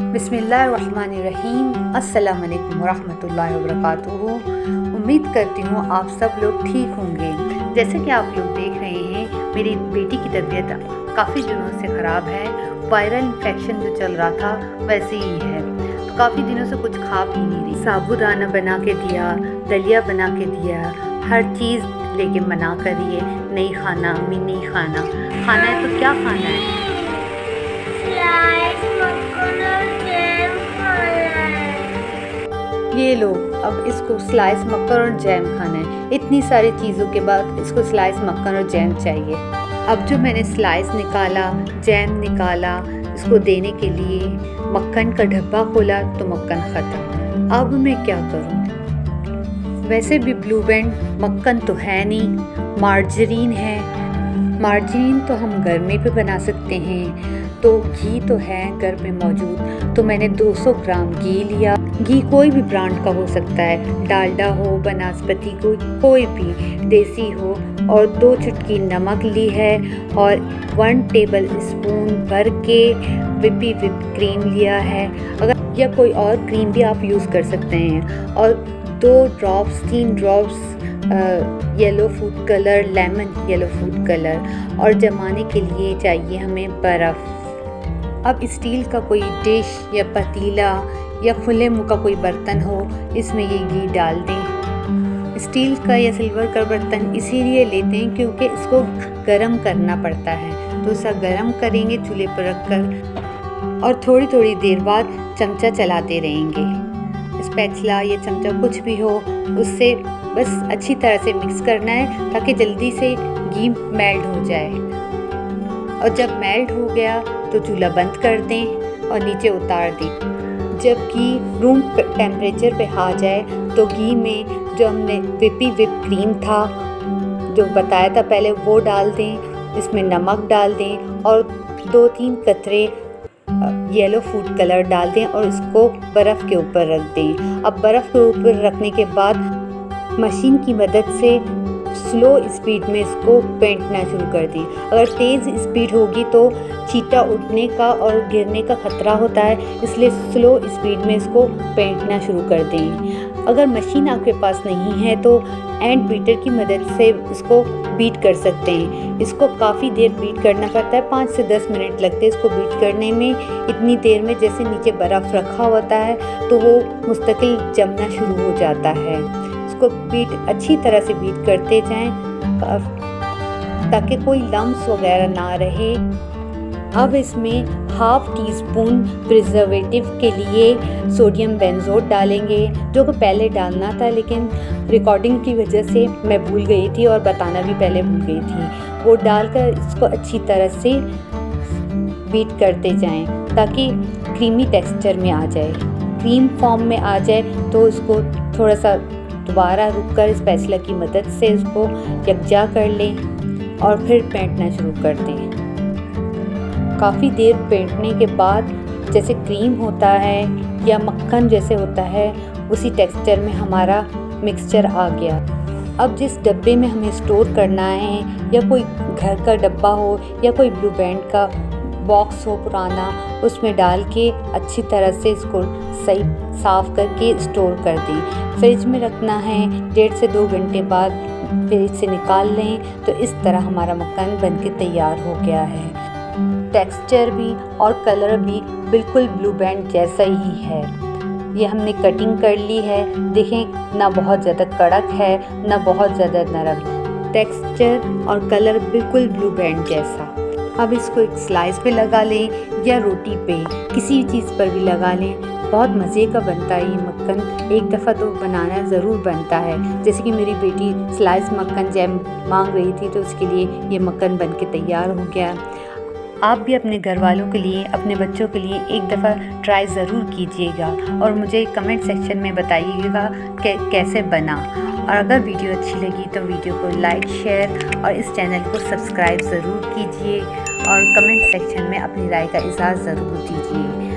बिस्मिल्लाहिर्रहमानिर्रहीम। अस्सलाम वालेकुम वरहमतुल्लाहि वबरकातुहू। उम्मीद करती हूँ आप सब लोग ठीक होंगे। जैसे कि आप लोग देख रहे हैं, मेरी बेटी की तबीयत काफ़ी दिनों से ख़राब है। वायरल इन्फेक्शन जो चल रहा था वैसे ही है, तो काफ़ी दिनों से कुछ खा पी नहीं रही। साबूदाना बना के दिया, दलिया बना के दिया, हर चीज़ लेके मना करिए, नहीं खाना अम्मी, नहीं खाना। खाना है तो क्या खाना है? ये लो, अब इसको स्लाइस मक्खन और जैम खाना है। इतनी सारी चीज़ों के बाद इसको स्लाइस मक्खन और जैम चाहिए। अब जो मैंने स्लाइस निकाला, जैम निकाला इसको देने के लिए, मक्खन का डब्बा खोला तो मक्खन ख़त्म। अब मैं क्या करूं? वैसे भी ब्लू बैंड मक्खन तो है नहीं, मार्जरीन है। मार्जरीन तो हम घर में भी बना सकते हैं, तो घी तो है घर में मौजूद, तो मैंने 200 ग्राम घी लिया। घी कोई भी ब्रांड का हो सकता है, डालडा हो, बनास्पति कोई भी, देसी हो। और 2 चुटकी नमक ली है और 1 टेबल स्पून भर के विप क्रीम लिया है, अगर या कोई और क्रीम भी आप यूज़ कर सकते हैं। और 3 drops yellow food colour, lemon yellow food colour. और जमाने के लिए चाहिए हमें बर्फ़। अब स्टील का कोई डिश या पतीला या खुले मुँह का कोई बर्तन हो, इसमें ये घी डाल दें। स्टील का या सिल्वर का बर्तन इसीलिए लेते हैं क्योंकि इसको गरम करना पड़ता है, तो इसे गरम करेंगे चूल्हे पर रखकर, और थोड़ी थोड़ी देर बाद चमचा चलाते रहेंगे। स्पैचुला या चमचा कुछ भी हो, उससे बस अच्छी तरह से मिक्स करना है ताकि जल्दी से घी मेल्ट हो जाए। और जब मेल्ट हो गया तो चूल्हा बंद कर दें और नीचे उतार दें। जब घी रूम टेम्परेचर पे आ जाए तो घी में जो हमने विप क्रीम था जो बताया था पहले, वो डाल दें। इसमें नमक डाल दें और 2-3 कतरे येलो फूड कलर डाल दें और इसको बर्फ़ के ऊपर रख दें। अब बर्फ़ के ऊपर रखने के बाद मशीन की मदद से स्लो स्पीड में इसको फेंटना शुरू कर दी। अगर तेज़ स्पीड होगी तो छींटा उड़ने का और गिरने का खतरा होता है, इसलिए स्लो स्पीड में इसको फेंटना शुरू कर दें। अगर मशीन आपके पास नहीं है तो एंड बीटर की मदद से इसको बीट कर सकते हैं। इसको काफ़ी देर बीट करना पड़ता है, 5 से 10 मिनट लगते हैं इसको बीट करने में। इतनी देर में जैसे नीचे बर्फ़ रखा होता है तो वो मुस्तकिल जमना शुरू हो जाता है। इसको अच्छी तरह से बीट करते जाएं ताकि कोई लम्स वगैरह ना रहे। अब इसमें 1/2 टीस्पून प्रिजर्वेटिव के लिए सोडियम बेंजोट डालेंगे, जो कि पहले डालना था लेकिन रिकॉर्डिंग की वजह से मैं भूल गई थी और बताना भी पहले भूल गई थी। वो डालकर इसको अच्छी तरह से बीट करते जाएं ताकि क्रीमी टेक्सचर में आ जाए, क्रीम फॉर्म में आ जाए। तो इसको थोड़ा सा दोबारा रुककर स्पैचुला की मदद से इसको यकजा कर लें और फिर फेंटना शुरू कर दें। काफ़ी देर फेंटने के बाद जैसे क्रीम होता है या मक्खन जैसे होता है, उसी टेक्सचर में हमारा मिक्सचर आ गया। अब जिस डब्बे में हमें स्टोर करना है, या कोई घर का डब्बा हो या कोई ब्लू बैंड का बॉक्स हो पुराना, उसमें डाल के अच्छी तरह से इसको सही साफ़ करके स्टोर कर दें। फ्रिज में रखना है, 1.5 से 2 घंटे बाद फ्रिज से निकाल लें तो इस तरह हमारा मक्खन बनके तैयार हो गया है। टेक्सचर भी और कलर भी बिल्कुल ब्लू बैंड जैसा ही है। ये हमने कटिंग कर ली है, देखें ना बहुत ज़्यादा कड़क है ना बहुत ज़्यादा नरम, टेक्सचर और कलर बिल्कुल ब्लू बैंड जैसा। अब इसको एक स्लाइस पे लगा लें या रोटी पे, किसी चीज़ पर भी लगा लें। बहुत मज़े का बनता है ये मक्खन, एक दफ़ा तो बनाना ज़रूर बनता है। जैसे कि मेरी बेटी स्लाइस मक्खन जैम मांग रही थी तो उसके लिए ये मक्खन बन के तैयार हो गया। आप भी अपने घर वालों के लिए, अपने बच्चों के लिए एक दफ़ा ट्राई ज़रूर कीजिएगा और मुझे कमेंट सेक्शन में बताइएगा कि कैसे बना। और अगर वीडियो अच्छी लगी तो वीडियो को लाइक, शेयर और इस चैनल को सब्सक्राइब ज़रूर कीजिए और कमेंट सेक्शन में अपनी राय का इज़हार ज़रूर दीजिए।